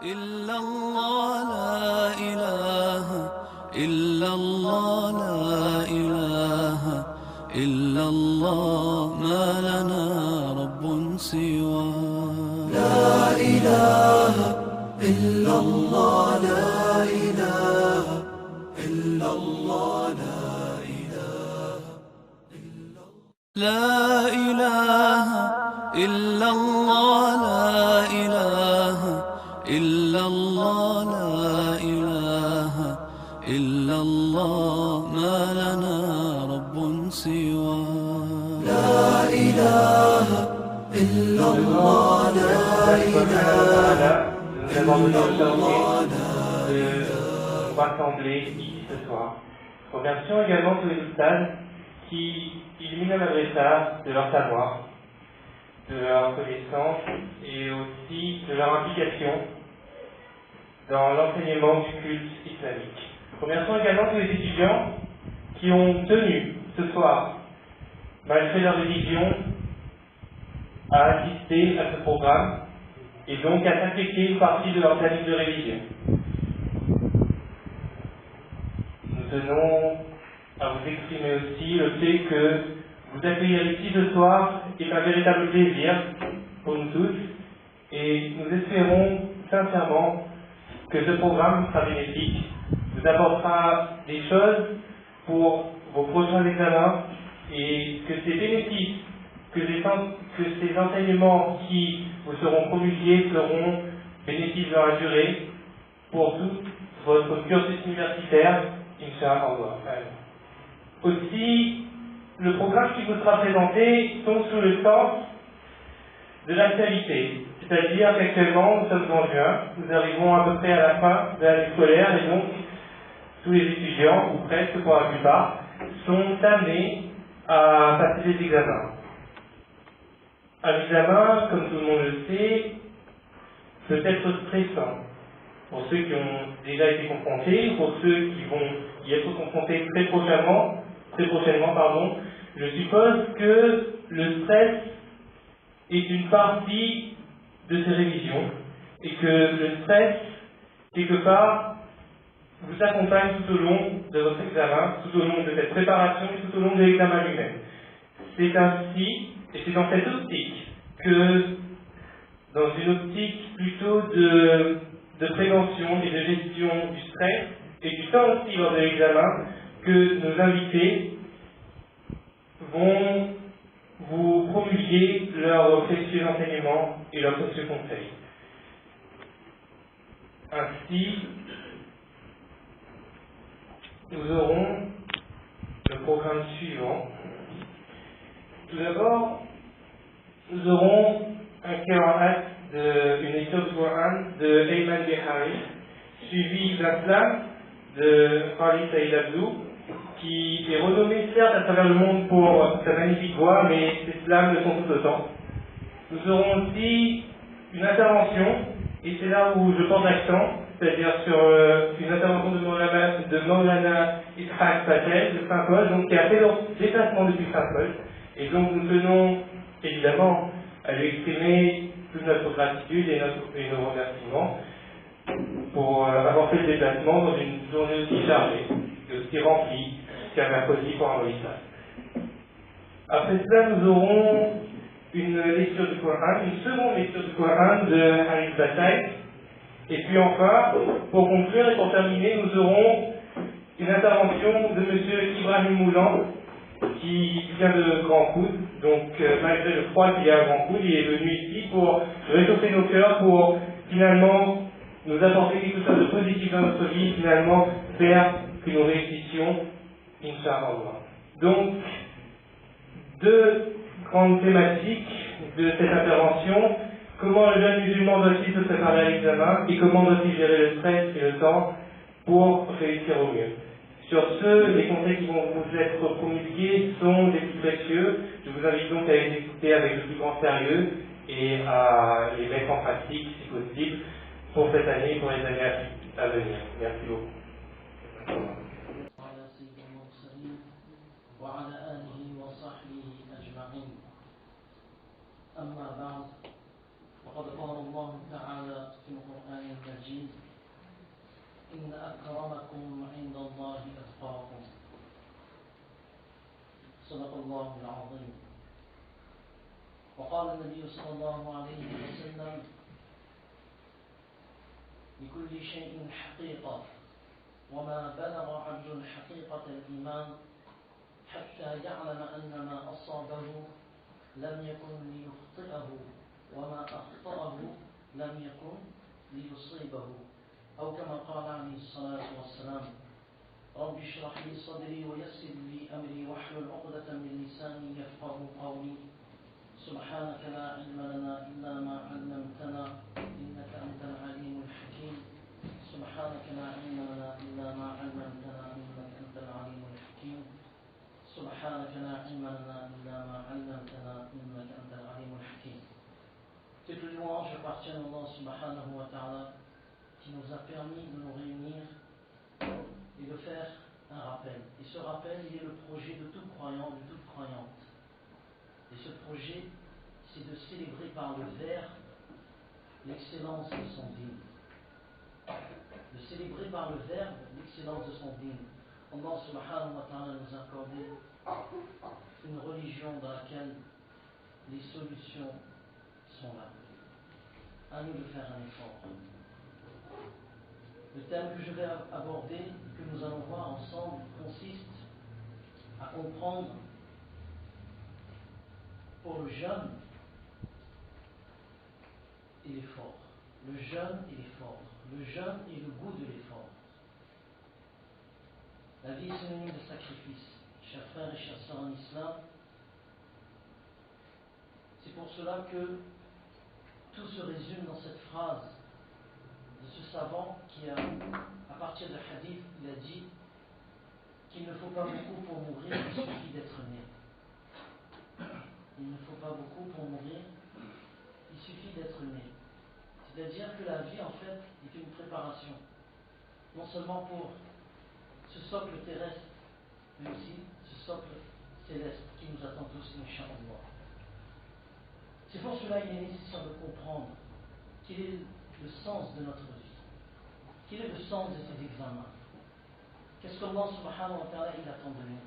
إلا الله لا إله إلا الله لا إله إلا الله ما لنا رب سوى لا إله إلا الله لا إله إلا الله لا إله إلا الله لا إله إلا الله لا إله إلا الله ما لنا رب سوى لا إله إلا الله لا إله إلا الله de rassembler ici ce soir. Remercions également tous les ustads qui illuminent l'adressage de leur savoir, de leur connaissance et aussi de leur implication dans l'enseignement du culte islamique. Remercions également tous les étudiants qui ont tenu ce soir, malgré leur religion, à assister à ce programme et donc à sacrifier une partie de leur planning de révision. Nous tenons à vous exprimer aussi le fait que vous accueillir ici ce soir est un véritable plaisir pour nous tous et nous espérons sincèrement que ce programme sera bénéfique, vous apportera des choses pour vos prochains examens et que ces bénéfices, que ces enseignements qui vous seront promulgués seront bénéfiques dans la durée pour tout votre cursus universitaire, Inch'Allah. Aussi, le programme qui vous sera présenté tombe sous le sens de l'actualité. C'est-à-dire qu'actuellement, nous sommes en juin, nous arrivons à peu près à la fin de l'année scolaire et donc tous les étudiants, ou presque pour la plupart, sont amenés à passer des examens. Un examen, comme tout le monde le sait, peut être stressant. Pour ceux qui ont déjà été confrontés, pour ceux qui vont y être confrontés très prochainement, je suppose que le stress est une partie de ces révisions et que le stress, quelque part, vous accompagne tout au long de votre examen, tout au long de cette préparation et tout au long de l'examen lui-même. C'est ainsi, et c'est dans cette optique que, dans une optique plutôt de prévention et de gestion du stress, et du temps aussi lors de l'examen, que nos invités vont vous promulguer leurs précieux enseignements et leurs précieux conseils. Ainsi, nous aurons le programme suivant. Tout d'abord, nous aurons un qira'at d'une lecture du Coran de Ayman Bihari, suivi d'un slam de Khalid Saïd Abdou, qui est renommé certes à travers le monde pour sa magnifique voix, mais ses slams le sont tout autant. Nous aurons aussi une intervention, et c'est là où je porte l'accent, c'est-à-dire sur une intervention de Maulana Ishaq Patel de Saint-Paul, donc qui a fait leur déplacement depuis Saint-Paul, et donc nous tenons évidemment à lui exprimer toute notre gratitude et nos remerciements pour avoir fait le déplacement dans une journée aussi chargée et aussi remplie qu'un mercredi pour un Moïse. Après cela, nous aurons une lecture du Coran, une seconde lecture du Coran de Harith Bataille. Et puis enfin, pour conclure et pour terminer, nous aurons une intervention de M. Ibrahim Moulan, qui vient de Grand Coude. Donc, malgré le froid qu'il y a à Grand Coude, il est venu ici pour réchauffer nos cœurs, pour finalement nous apporter quelque chose de positif dans notre vie, finalement faire que nous réussissions, Inch'Allah. Donc, deux grandes thématiques de cette intervention: comment le jeune musulman doit-il se préparer à l'examen et comment doit-il gérer le stress et le temps pour réussir au mieux. Sur ce, les conseils qui vont vous être promulgués sont des plus précieux. Je vous invite donc à les écouter avec le plus grand sérieux et à les mettre en pratique si possible pour cette année et pour les années à venir. Merci beaucoup. أما بعد فقد قال الله تعالى في القرآن الكريم أكرمكم عند الله أتقاكم. صدق الله العظيم. وقال النبي صلى الله عليه وسلم: لكل شيء حقيقة، وما بلغ عبد حقيقة الإيمان حتى يعلم أن ما أصابه لم يكن ليخطئه وما أخطأه لم يكن ليصيبه، أو كما قال عليه الصلاة والسلام: رب اشرح لي صدري ويسر لي أمري واحلل عقدة من لساني يفقهوا قولي. سبحانك لا علم لنا إلا ما علمتنا إنك أنت العليم الحكيم. سبحانك لا علم لنا إلا ما علمتنا إنك أنت العليم الحكيم. سبحانك لا علم لنا إلا ما علمتنا إنك أنت العليم الحكيم. Toutes les louanges appartiennent à Allah subhanahu wa ta'ala qui nous a permis de nous réunir et de faire un rappel. Et ce rappel, il est le projet de tout croyant, de toute croyante. Et ce projet, c'est de célébrer par le verbe l'excellence de son dîme. De célébrer par le verbe l'excellence de son dîme. Allah subhanahu wa ta'ala nous a accordé une religion dans laquelle les solutions sont là. À nous de faire un effort. Le thème que je vais aborder, que nous allons voir ensemble, consiste à comprendre pour le jeûne et l'effort. Le jeûne et l'effort. Le jeûne et le goût de l'effort. La vie est synonyme de sacrifice. Chers frères et chères sœurs en islam, c'est pour cela que tout se résume dans cette phrase de ce savant qui a, à partir de hadith, il a dit qu'il ne faut pas beaucoup pour mourir, il suffit d'être né. Il ne faut pas beaucoup pour mourir, il suffit d'être né. C'est-à-dire que la vie, en fait, est une préparation. Non seulement pour ce socle terrestre, mais aussi ce socle céleste qui nous attend tous, Inch'Allah. C'est pour cela qu'il est nécessaire de comprendre quel est le sens de notre vie. Quel est le sens de ces examens? Qu'est-ce que Allah subhanahu wa ta'ala il attend de nous?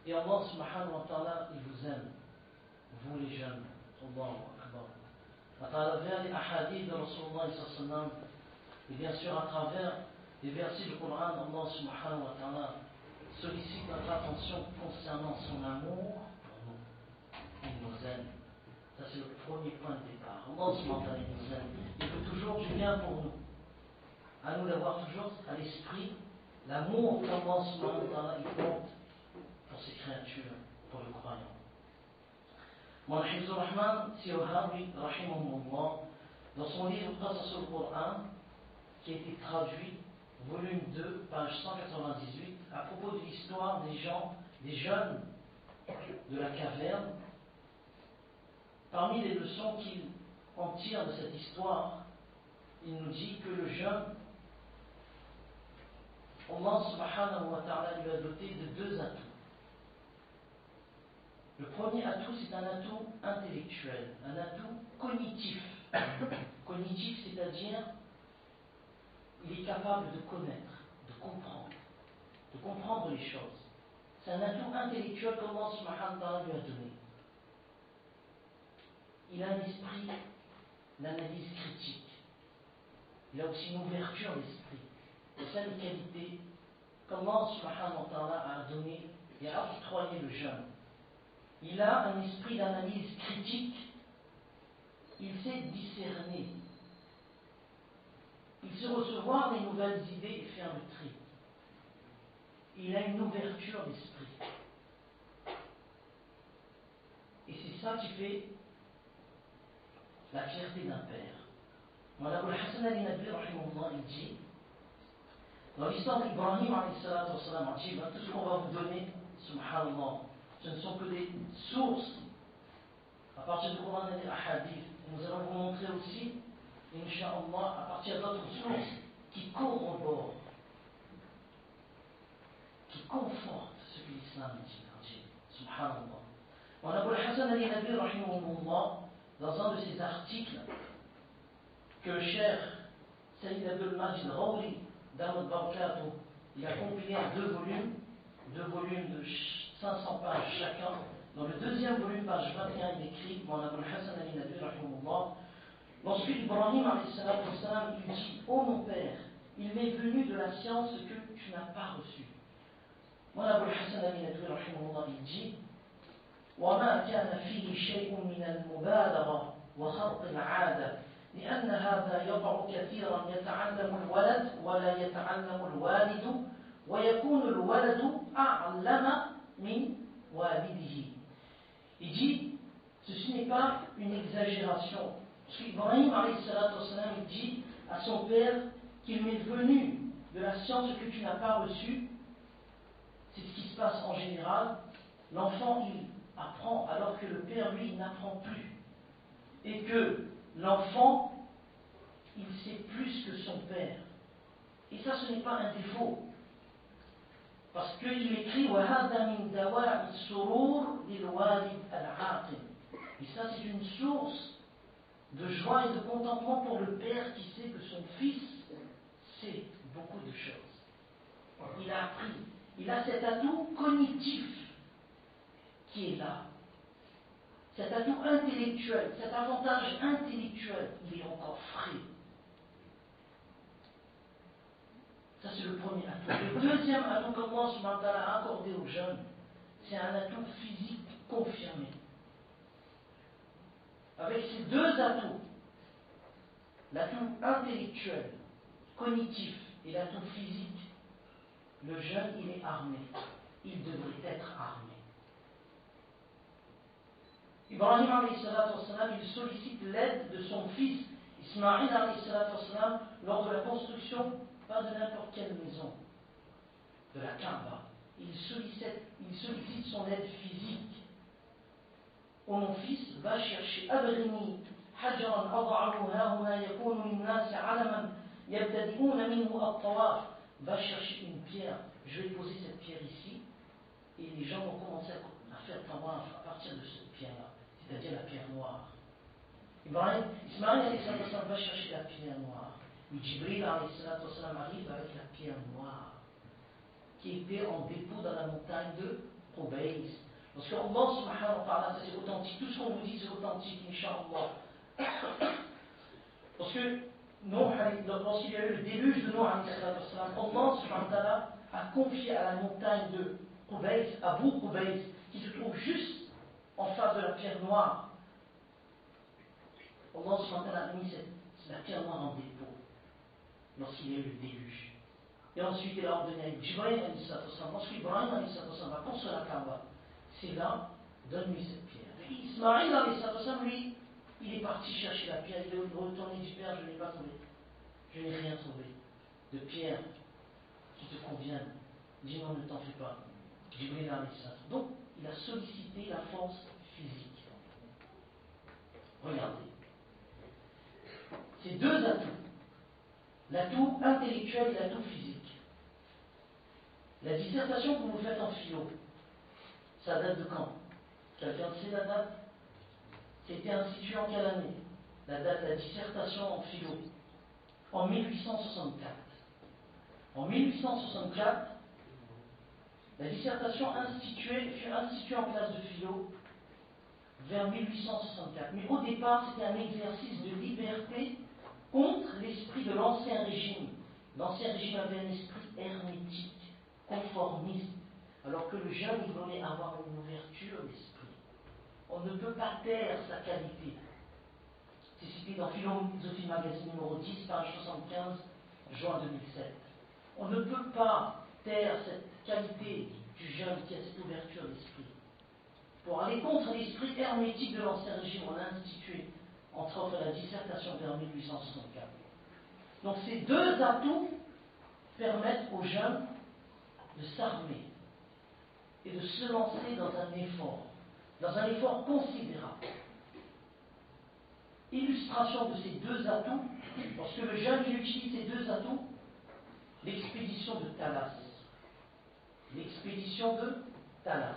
Et Allah subhanahu wa ta'ala il vous aime, vous les jeunes. Allahu Akbar. À travers les ahadiths de Rasulullah sallallahu alayhi wa sallam, et bien sûr à travers les versets du Coran, Allah subhanahu wa ta'ala sollicite notre attention concernant son amour pour nous. Il nous aime. Ça c'est le premier point de départ. Allah subhanahu wa ta'ala nous aime. Il veut toujours du bien pour nous. À nous d'avoir toujours à l'esprit l'amour qu'Allah subhanahu wa ta'ala il porte pour ses créatures, pour le croyant. Mon Hifzul Rahman Sirohawi, rahimahullah, dans son livre Qasas al-Qur'an, qui a été traduit, volume 2, page 198, à propos de l'histoire des jeunes de la caverne, parmi les leçons qu'il en tire de cette histoire, il nous dit que le jeune, Allah subhanahu wa ta'ala lui a doté de deux atouts. Le premier atout, c'est un atout intellectuel, un atout cognitif. Cognitif, c'est-à-dire, il est capable de connaître, de comprendre les choses. C'est un atout intellectuel qu'Allah subhanahu wa ta'ala lui a donné. Il a un esprit d'analyse critique. Il a aussi une ouverture d'esprit. C'est ça les qualités qu'Allah subhanahu wa ta'ala a donné et a octroyé le jeune. Il a un esprit d'analyse critique, il sait discerner, il sait recevoir les nouvelles idées et faire le tri. Il a une ouverture d'esprit. Et c'est ça qui fait la fierté d'un père. Madame Al-Hassan al-Nabi, il dit, dans l'histoire d'Ibrahim, tout ce qu'on va vous donner, subhanallah, ce ne sont que des sources à partir du Coran et des hadiths. Nous allons vous montrer aussi, Inch'Allah, à partir d'autres sources qui corroborent, qui confortent ce que l'islam dit. Subhanallah. On a Abu al-Hassan al-Nabi, dans un de ses articles, que le cher Sayyid Abdul Majid Ghawri, Damat Barakatuh, il a compilé en deux volumes de 500 pages chacun. Dans le deuxième volume, page 21, il écrit, mon Abul Hassan Ali Nadwi, rahimahullah, lorsque Ibrahim wassalam, il dit, ô mon père, il m'est venu de la science que tu n'as pas reçue. Mon Abul Hassan Ali Nadwi, rahimahullah, il dit, وما كان فيه شيء من المبالغة وخرق العادة لأن هذا يقع كثيرا يتعلم الولد ولا يتعلم الوالد ويكون الولد أعلم من والده. Il dit, ceci n'est pas une exagération. Parce qu'Ibrahim, il dit à son père qu'il m'est venu de la science que tu n'as pas reçue. C'est ce qui se passe en général. L'enfant, il apprend alors que le père, lui, n'apprend plus. Et que l'enfant, il sait plus que son père. Et ça, ce n'est pas un défaut. Parce qu'il écrit وَهَذَا مِنْ دَوَاءِ السُّرُورِ لِلْوَالِدِ الْعَاقِلِ. Et ça, c'est une source de joie et de contentement pour le père qui sait que son fils sait beaucoup de choses. Il a appris. Il a cet atout cognitif qui est là. Cet atout intellectuel, cet avantage intellectuel, il est encore frais. Ça, c'est le premier atout. Le deuxième atout qu'Allah subhanahu wa ta'ala a accordé aux jeunes, c'est un atout physique confirmé. Avec ces deux atouts, l'atout intellectuel, cognitif et l'atout physique, le jeune, il est armé. Il devrait être armé. Ibrahim alayhi salatu wassalam, il sollicite l'aide de son fils Ismaïl alayhi salatu wassalam lors de la construction, pas de n'importe quelle maison, de la Kaaba. Il sollicite son aide physique. Ô mon fils, va chercher Abrini حجرا أضعه ها هنا يكون للناس علما يبتدئون منه الطواف. Va chercher une pierre. Je vais poser cette pierre ici, et les gens vont commencer à faire tawaf à partir de cette pierre-là, c'est-à-dire la pierre noire. Ismaïl alayhi salatu wassalam va chercher la pierre noire. Et Jibril alayhi salatu wassalam arrive avec la pierre noire, qui était en dépôt dans la montagne de Qubays. Parce que Allah subhanahu wa ta'ala, ça c'est authentique. Tout ce qu'on vous dit c'est authentique, Inch'Allah. Parce que lorsqu'il y a eu le déluge de Noé, Allah subhanahu wa ta'ala a confié à la montagne de Qubays, Abu Qubays, qui se trouve juste en face de la pierre noire. Allah subhanahu wa ta'ala a mis la pierre noire en dépôt lorsqu'il y a eu le déluge. Et ensuite il a ordonné à Jibril, lorsqu'Ibrahim va construire la Kaaba, c'est là, donne-lui cette pierre. Et Ismaïl, lui, il est parti chercher la pierre, il est retourné du père, je ne l'ai pas trouvé. Je n'ai rien trouvé de pierre qui te convienne. Dis non, ne t'en fais pas. Jibril alayhi salam. Donc, il a sollicité la force physique. Regardez. Ces deux atouts, l'atout intellectuel et l'atout physique. La dissertation que vous faites en philo, ça date de quand? Quelqu'un sait la date? C'était institué en quelle année? La date de la dissertation en philo. En 1864. En 1864, la dissertation fut instituée en classe de philo vers 1864. Mais au départ, c'était un exercice de liberté contre l'esprit de l'Ancien Régime. L'Ancien Régime avait un esprit hermétique, conformiste, alors que le jeune, il voulait avoir une ouverture d'esprit. On ne peut pas taire sa qualité. C'est cité dans Philosophie Magazine numéro 10, page 75, juin 2007. On ne peut pas taire cette qualité du jeune qui a cette ouverture d'esprit. Pour aller contre l'esprit hermétique de l'Ancien Régime, on a institué, entre autres, la dissertation vers 1864. Donc ces deux atouts permettent aux jeunes de s'armer et de se lancer dans un effort considérable. Illustration de ces deux atouts, lorsque le jeune utilise ces deux atouts, l'expédition de Talas. L'expédition de Talas.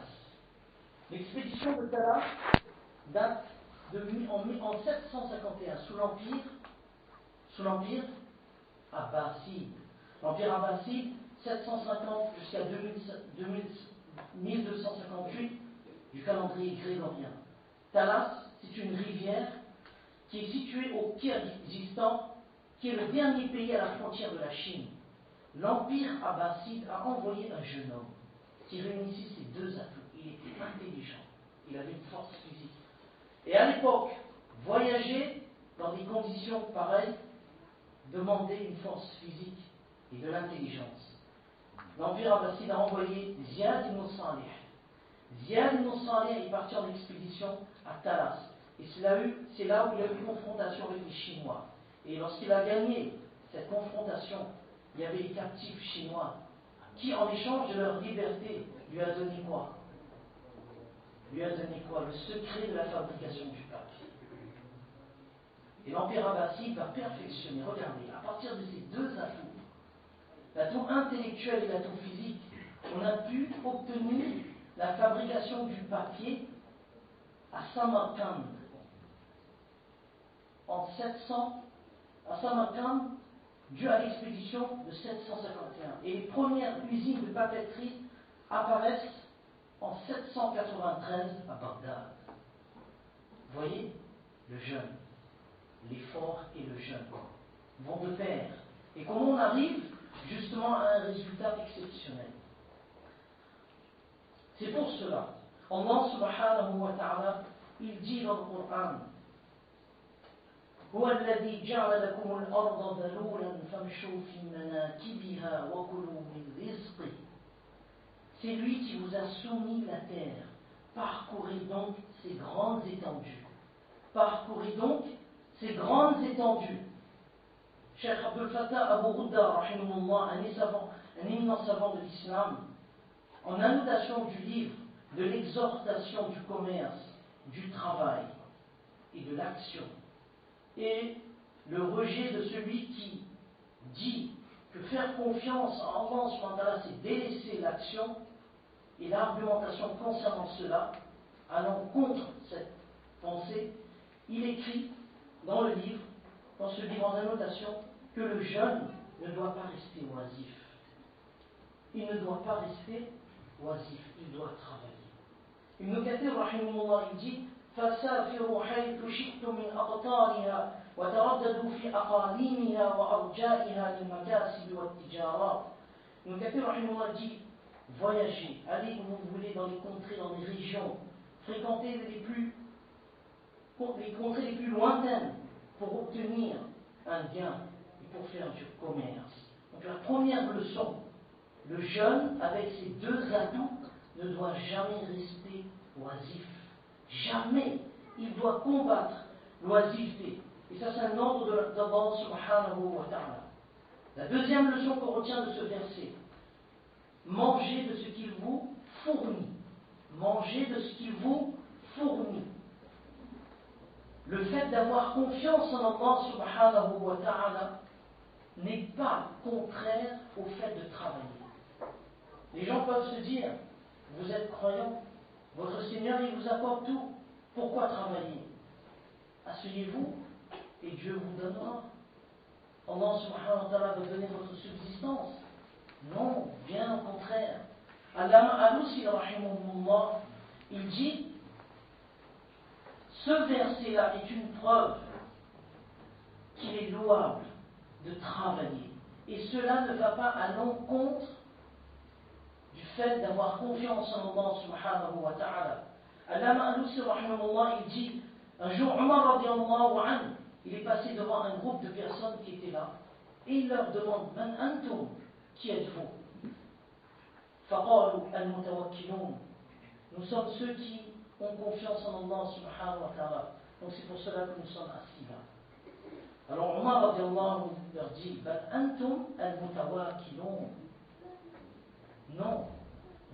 L'expédition de Talas date en 751, sous l'Empire abbasside. L'empire abbasside, 750 jusqu'à 1258 du calendrier grégorien. Talas, c'est une rivière qui est située au Kirghizistan, qui est le dernier pays à la frontière de la Chine. L'empire abbasside a envoyé un jeune homme qui réunissait ces deux atouts. Il était intelligent, il avait une force physique. Et à l'époque, voyager dans des conditions pareilles demandait une force physique et de l'intelligence. L'empire abbasside a envoyé Ziyad ibn Salih. Ziyad ibn Salih est parti en expédition à Talas. Et c'est là où il y a eu une confrontation avec les Chinois. Et lorsqu'il a gagné cette confrontation, il y avait les captifs chinois qui, en échange de leur liberté, lui a donné quoi? Lui a donné quoi? Le secret de la fabrication du papier. Et l'empire abbasside va perfectionner. Regardez, à partir de ces deux atouts, l'atout intellectuel et l'atout physique, on a pu obtenir la fabrication du papier à Samarcande en 700, à Samarcande, dû à l'expédition de 751. Et les premières usines de papeterie apparaissent en 793 à Bagdad. Vous voyez, le jeûne, l'effort et le jeûne vont de pair. Et comment on arrive justement à un résultat exceptionnel? C'est pour cela, Allah subhanahu wa ta'ala, il dit dans le Coran, هو الذي جعل لكم الأرض ذلولا فامشوا في مناكبها وكلوا من رزقه. C'est lui qui vous a soumis la terre. Parcourez donc ces grandes étendues. Parcourez donc ces grandes étendues. Cheikh Abdul Fattah Abu Ghudda, rahimahullah, un éminent savant de l'islam, en annotation du livre de l'exhortation du commerce, du travail et de l'action, et le rejet de celui qui dit que faire confiance à Allah subhanahu wa ta'ala, c'est délaisser l'action, et l'argumentation concernant cela, allant contre cette pensée, il écrit dans le livre, dans ce livre en annotation, que le jeune ne doit pas rester oisif. Il ne doit pas rester oisif, il doit travailler. Ibn Kathir, rahimahullah, il dit فسافروا حيث شئتم من أقطارها وترددوا في أقاليمها وأرجائها للمكاسب والتجارات. Ibn Kathir, rahimahullah, dit voyagez, allez où vous voulez dans les contrées, dans les régions, fréquentez les contrées les plus lointaines pour obtenir un gain et pour faire du commerce. Donc la première leçon, le jeune avec ses deux atouts ne doit jamais rester oisif. Jamais. Il doit combattre l'oisiveté. Et ça, c'est un ordre d'Allah subhanahu wa ta'ala. La deuxième leçon qu'on retient de ce verset, mangez de ce qu'il vous fournit. Mangez de ce qu'il vous fournit. Le fait d'avoir confiance en Allah subhanahu wa ta'ala n'est pas contraire au fait de travailler. Les gens peuvent se dire, vous êtes croyant, votre Seigneur il vous apporte tout, pourquoi travailler? Asseyez-vous et Dieu vous donnera. Allah subhanahu wa ta'ala va donner votre subsistance. Non, bien au contraire. Allama Alousi rahimahullah, il dit, ce verset-là est une preuve qu'il est louable de travailler. Et cela ne va pas à l'encontre du fait d'avoir confiance en Allah subhanahu wa ta'ala. Allama Alousi rahimahullah, il dit, un jour Omar radiallahu anhu, il est passé devant un groupe de personnes qui étaient là, et il leur demande, Man antum, qui êtes-vous? Faqalu al-mutawakkilun. Nous sommes ceux qui ont confiance en Allah subhanahu wa ta'ala. Donc c'est pour cela que nous sommes assis là. Alors Omar radiallahu anhu leur dit, Bal antum al-mutawakkilun. Non,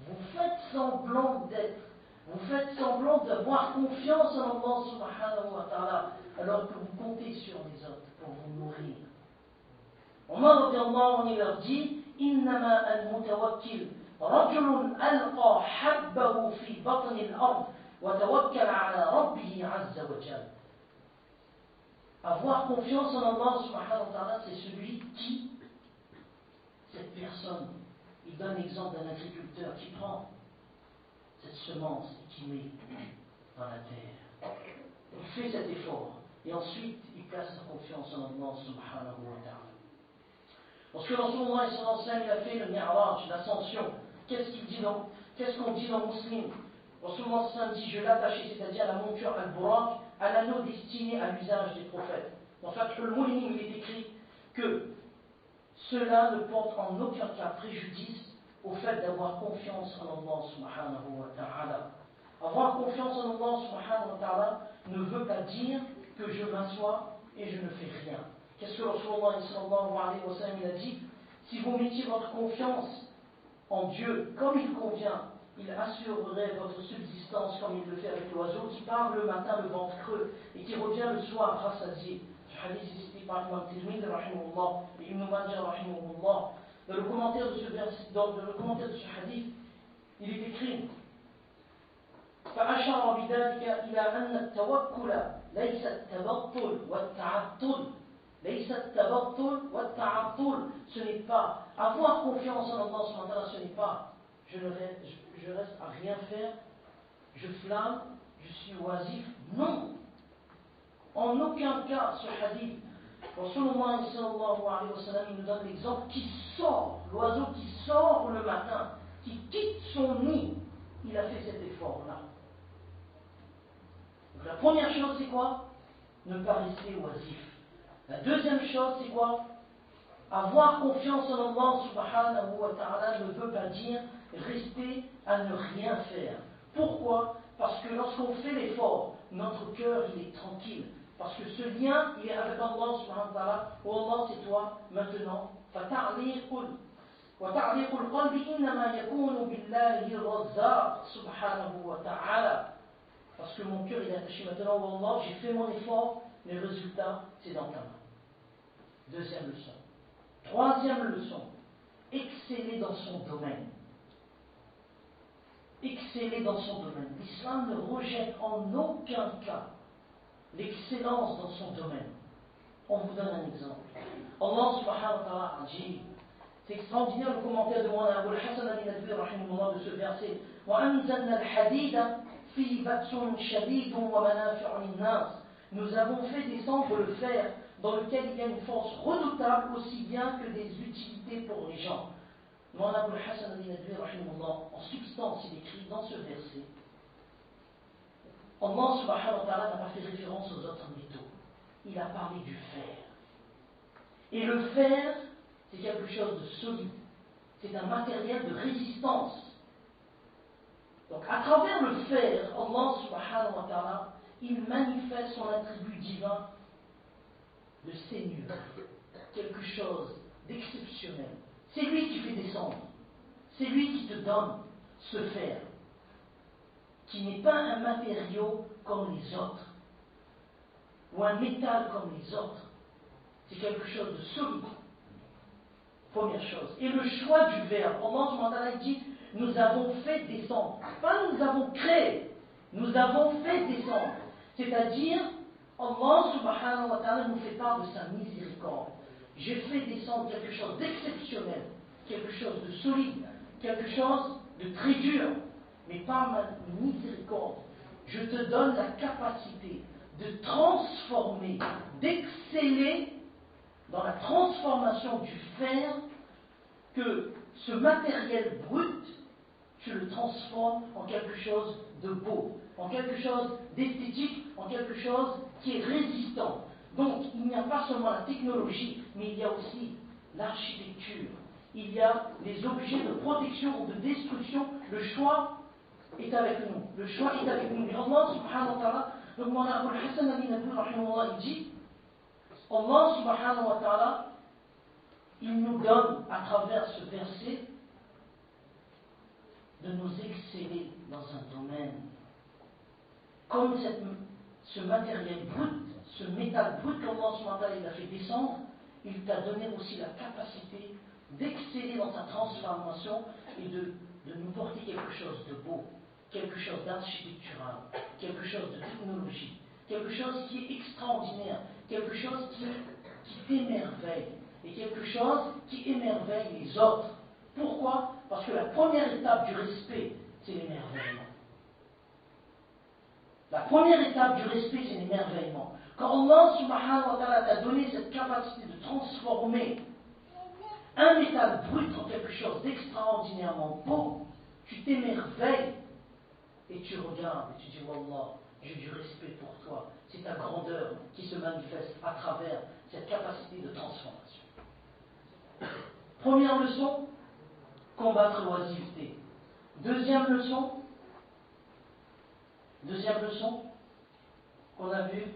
vous faites semblant d'être, vous faites semblant d'avoir confiance en Allah subhanahu wa ta'ala, alors que vous comptez sur les autres pour vous nourrir. Omar radiallahu anhu leur dit, Innama al-mutawakkil رجل ألقى حبه في بطن الأرض وتوكل على ربه عز وجل. Avoir confiance en Allah subhanahu wa ta'ala, c'est celui qui cette personne, il donne l'exemple d'un agriculteur qui prend cette semence et qui met dans la terre. Il fait cet effort et ensuite il place sa confiance en Allah subhanahu wa ta'ala. Lorsque Rasulullah sallallahu alayhi wa sallam il a fait le mi'raj, l'ascension, qu'est-ce qu'on dit dans Muslim? Rasulullah sallallahu alayhi wa sallam dit: je l'attachais, c'est-à-dire à la monture al-Buraq, à l'anneau destiné à l'usage des prophètes. En fait, le Moulim, il est écrit que cela ne porte en aucun cas préjudice au fait d'avoir confiance en Allah subhanahu wa ta'ala. Avoir confiance en Allah subhanahu wa ta'ala ne veut pas dire que je m'assois et je ne fais rien. Qu'est-ce que Rasulullah sallallahu alayhi wa sallam il a dit? Si vous mettiez votre confiance en Dieu comme il convient, il assurerait votre subsistance comme il le fait avec l'oiseau qui part le matin le ventre creux et qui revient le soir rassasié. Ce hadith est cité par Imam Tirmidhi rahimahullah et Ibn Majah rahimahullah. Dans le commentaire de ce hadith, il est écrit: فأشار بذلك إلى أن التوكل ليس التبطل والتعطل. ليس التبطل والتعطل. Ce n'est pas avoir confiance en Allah subhanahu wa ta'ala, ce n'est pas je reste à rien faire, je flâne, je suis oisif. Non, en aucun cas ce hadith. Rasulullah sallallahu alayhi wa sallam il nous donne l'exemple qui sort, l'oiseau qui sort le matin, qui quitte son nid, il a fait cet effort-là. Donc la première chose c'est quoi? Ne pas rester oisif. La deuxième chose c'est quoi? Avoir confiance en Allah subhanahu wa ta'ala ne veut pas dire rester à ne rien faire. Pourquoi? Parce que lorsqu'on fait l'effort, notre cœur il est tranquille. Parce que ce lien il est avec Allah subhanahu wa ta'ala. Oh Allah c'est toi maintenant. وتعليق القلب إنما يكون بالله الرزاق سبحانه وتعالى. Parce que mon cœur il est attaché maintenant. Oh Allah, j'ai fait mon effort, mais le résultat c'est dans ta main. Deuxième leçon. Troisième leçon, exceller dans son domaine. Exceller dans son domaine. L'islam ne rejette en aucun cas l'excellence dans son domaine. On vous donne un exemple. Allah subhanahu wa ta'ala a dit, c'est extraordinaire le commentaire de Moulana Abul Hassan al-Nadwi rahimahullah de ce verset. وَأَنزَلْنَا الْحَدِيدَ فِي بَأْسٌ شَدِيدٌ وَمَنَافِعُ لِلنَّاسِ. Nous avons fait descendre le fer dans lequel il y a une force redoutable aussi bien que des utilités pour les gens. Moulana Abul Hassan al-Nadwi rahimahullah, en substance, il écrit dans ce verset: Allah subhanahu wa ta'ala n'a pas fait référence aux autres métaux. Il a parlé du fer. Et le fer, c'est quelque chose de solide. C'est un matériel de résistance. Donc, à travers le fer, Allah subhanahu wa ta'ala, il manifeste son attribut divin de Seigneur. Quelque chose d'exceptionnel. C'est lui qui fait descendre. C'est lui qui te donne ce fer, qui n'est pas un matériau comme les autres, ou un métal comme les autres. C'est quelque chose de solide. Première chose. Et le choix du verbe, Allah subhanahu wa ta'ala dit: nous avons fait descendre. Pas nous avons créé, nous avons fait descendre. C'est-à-dire, Allah subhanahu wa ta'ala nous fait part de sa miséricorde. J'ai fait descendre quelque chose d'exceptionnel, quelque chose de solide, quelque chose de très dur. Mais par ma miséricorde, je te donne la capacité de transformer, d'exceller dans la transformation du fer, que ce matériel brut, tu le transformes en quelque chose de beau, en quelque chose d'esthétique, en quelque chose qui est résistant. Donc, il n'y a pas seulement la technologie, mais il y a aussi l'architecture. Il y a les objets de protection ou de destruction. Le choix est avec nous. Le choix est avec nous. Et Allah subhanahu wa ta'ala, donc Moulana Abul Hassan al-Nadwi rahimahullah, il dit, Allah subhanahu wa ta'ala, il nous donne à travers ce verset de nous exceller dans un domaine. Comme ce matériel brut, ce métal brut qu'Allah subhanahu wa ta'ala il a fait descendre, il t'a donné aussi la capacité d'exceller dans sa transformation et de nous porter quelque chose de beau, quelque chose d'architectural, quelque chose de technologie, quelque chose qui est extraordinaire, quelque chose qui t'émerveille. est quelque chose qui émerveille les autres. Pourquoi? Parce que la première étape du respect, c'est l'émerveillement. La première étape du respect, c'est l'émerveillement. Quand Allah subhanahu wa ta'ala t'a donné cette capacité de transformer un métal brut en quelque chose d'extraordinairement beau, tu t'émerveilles et tu regardes et tu dis Wallah, j'ai du respect pour toi. C'est ta grandeur qui se manifeste à travers cette capacité de transformation. Première leçon, combattre l'oisiveté. Deuxième leçon qu'on a vue,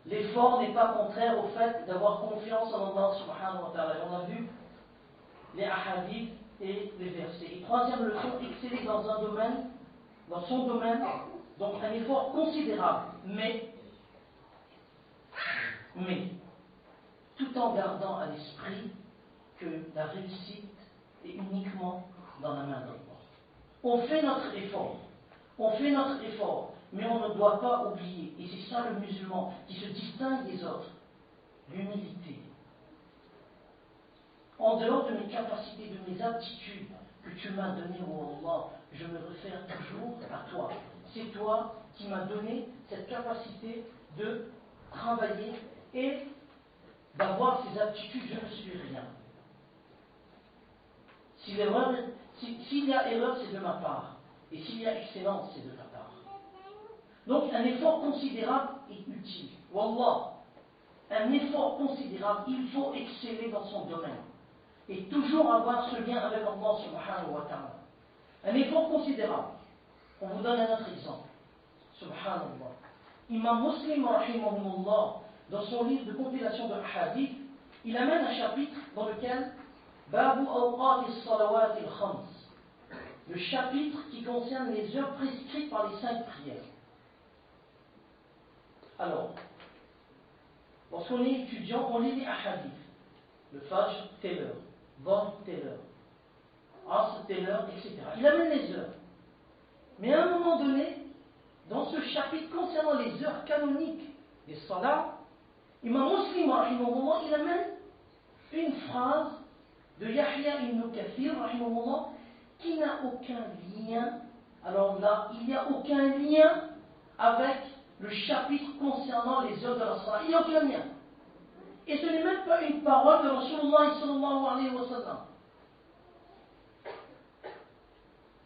l'effort n'est pas contraire au fait d'avoir confiance en Allah subhanahu wa ta'ala. On a vu les ahadiths et les versets. Et troisième leçon, exceller dans un domaine, dans son domaine, donc un effort considérable, mais tout en gardant à l'esprit que la réussite est uniquement dans la main d'Allah. On fait notre effort, mais on ne doit pas oublier, et c'est ça le musulman qui se distingue des autres, l'humilité. En dehors de mes capacités, de mes aptitudes que tu m'as données, oh Allah, je me réfère toujours à toi. C'est toi qui m'as donné cette capacité de travailler et d'avoir ces aptitudes, je ne suis rien. S'il y a erreur, c'est de ma part. Et s'il y a excellence, c'est de ta part. Donc un effort considérable est utile. Wallah, un effort considérable, il faut exceller dans son domaine. Et toujours avoir ce lien avec Allah subhanahu wa ta'ala. Un effort considérable. On vous donne un autre exemple. Subhanallah. Imam Muslim, rahimahullah, dans son livre de compilation de hadith, il amène un chapitre dans lequel Babu awqat as-salawat al-khams, le chapitre qui concerne les heures prescrites par les 5 prières. Alors, lorsqu'on est étudiant, on lit les hadiths. Le Fajr, telle heure. Dhuhr, telle heure. Asr, telle heure, etc. Il amène les heures. Mais à un moment donné, dans ce chapitre concernant les heures canoniques des salats, Imam Muslim, rahimahullah, il amène une phrase de Yahya ibn Kathir, rahimahullah, qui n'a aucun lien. Alors là, il n'y a aucun lien avec le chapitre concernant les heures de la salat. Il n'y a aucun lien. Et ce n'est même pas une parole de Rasulullah sallallahu alayhi wa sallam.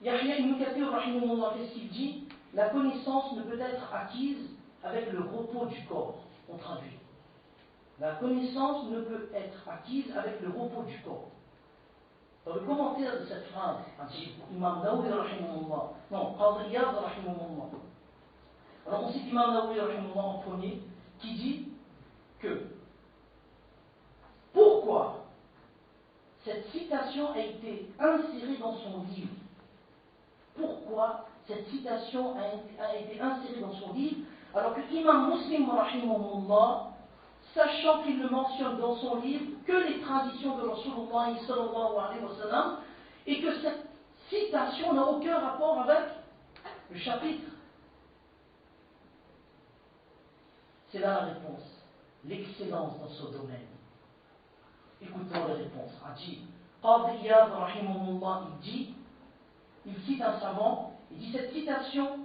Yahya ibn Kathir, rahimahullah, qu'est-ce qu'il dit? La connaissance ne peut être acquise avec le repos du corps. On traduit. La connaissance ne peut être acquise avec le repos du corps. Dans le commentaire de cette phrase, Imam Nawawi, rahimahullah, non, Qadhi Iyad, rahimahullah. Alors on cite Imam Nawawi, rahimahullah, en premier, qui dit que pourquoi cette citation a été insérée dans son livre? Pourquoi cette citation a été insérée dans son livre alors que Imam Muslim, rahimahullah, sachant qu'il ne mentionne dans son livre que les traditions de Rasulullah sallallahu alayhi wa sallam, et que cette citation n'a aucun rapport avec le chapitre. C'est là la réponse. L'excellence dans ce domaine. Écoutons les réponses. Ajib. Qadhi Iyad, rahimahullah, il cite un savant, il dit cette citation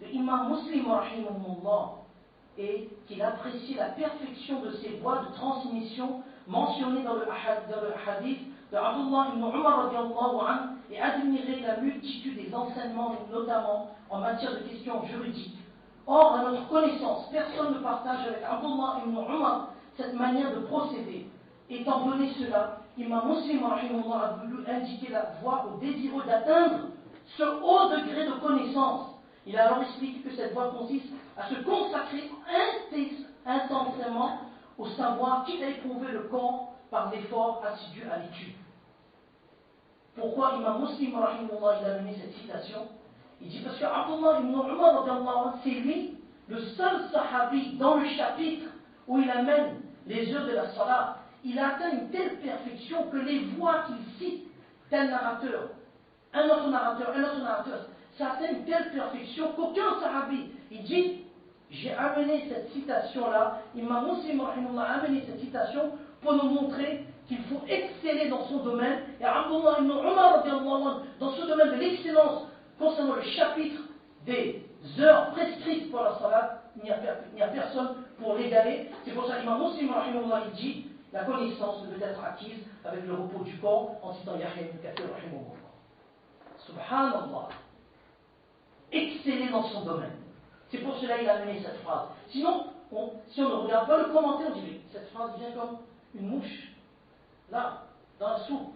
de Imam Muslim, rahimahullah, et qu'il apprécie la perfection de ses voies de transmission mentionnées dans le hadith de Abdullah ibn Umar radiallahu anhu, et admirer la multitude des enseignements, notamment en matière de questions juridiques. Or, à notre connaissance, personne ne partage avec Abdullah ibn Umar cette manière de procéder. Étant donné cela, Imam Muslim rahimahullah a voulu indiquer la voie au désireux d'atteindre ce haut degré de connaissance. Il a alors expliqué que cette voie consiste à se consacrer intensément au savoir, quitte à éprouver le corps par l'effort assidu à l'étude. Pourquoi Imam Muslim rahimahullah il a donné cette citation? Il dit parce que Abdullah ibn Umar, c'est lui le seul sahabi dans le chapitre où il amène les heures de la salat. Il a atteint une telle perfection que les voix qu'il cite, tel narrateur, un autre narrateur, ça atteint une telle perfection qu'aucun sahabi, il dit, j'ai amené cette citation-là, Imam Muslim rahimahullah, a amené cette citation pour nous montrer qu'il faut exceller dans son domaine. Et Abdullah ibn Umar, dans ce domaine de l'excellence, concernant le chapitre des heures prescrites pour la salat, il n'y a personne pour l'égaler. C'est pour ça qu'Imam Muslim rahimahullah, il dit la connaissance ne peut être acquise avec le repos du corps, en citant Yahya ibn Kathir rahimahullah. Subhanallah. Exceller dans son domaine. C'est pour cela qu'il a amené cette phrase. Sinon, si on ne regarde pas le commentaire, on dit mais cette phrase vient comme une mouche, là, dans la soupe.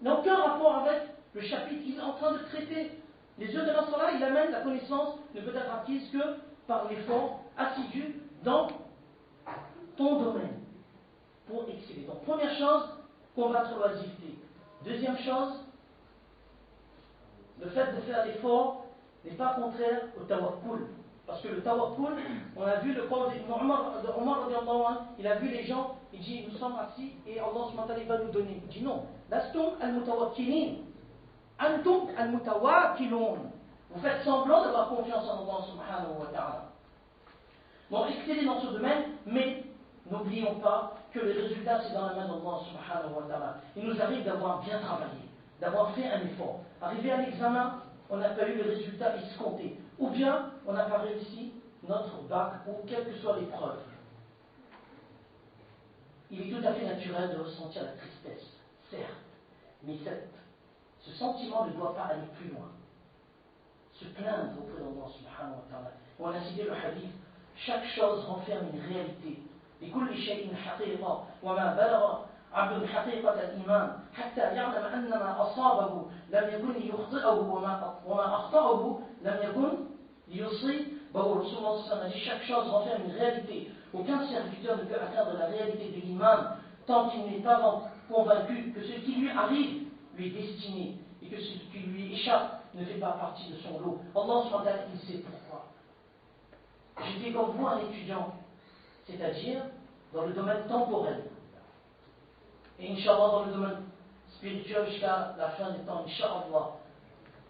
Il n'a aucun rapport avec le chapitre qu'il est en train de traiter. Les yeux de la salat, il amène la connaissance ne peut être acquise que par l'effort assidu dans ton domaine pour exceller. Donc, première chose, combattre l'oisiveté. Deuxième chose, le fait de faire l'effort n'est pas contraire au tawakkul. Parce que le tawakkul, on a vu le corps d'Omar, il a vu les gens, il dit nous sommes assis et Allah subhanahu wa ta'ala va nous donner. Il dit non, lastum al-mutawakkilin, antum al-mutawakkilun. Vous faites semblant d'avoir confiance en Allah subhanahu wa ta'ala. Donc exceller dans ce domaine, mais n'oublions pas que le résultat c'est dans la main d'Allah subhanahu wa ta'ala. Il nous arrive d'avoir bien travaillé, d'avoir fait un effort. Arrivé à l'examen, on n'a pas eu le résultat escompté. Ou bien, on n'a pas réussi notre bac, ou quelle que soit l'épreuve. Il est tout à fait naturel de ressentir la tristesse, certes, mais ce sentiment ne doit pas aller plus loin. Se plaindre auprès d'Allah subhanahu wa ta'ala. On a cité le hadith, chaque chose renferme une réalité. لكل شيء حقيقة وما بلغ عبد حقيقة الإيمان حتى يعلم أن ما أصابه لم يكن ليخطئه وما أخطأه لم يكن ليصيبه. رسول الله صلى الله عليه وسلم dit chaque chose renferme une réalité. Aucun serviteur ne peut atteindre la réalité de l'Iman tant qu'il n'est pas convaincu que ce qui lui arrive lui est destiné et que ce qui lui échappe ne fait pas partie de son lot. Allah subhanahu wa ta'ala, il sait pourquoi. J'étais comme vous un étudiant, c'est-à-dire dans le domaine temporel. Et Inch'Allah dans le domaine spirituel jusqu'à la fin des temps, Inch'Allah.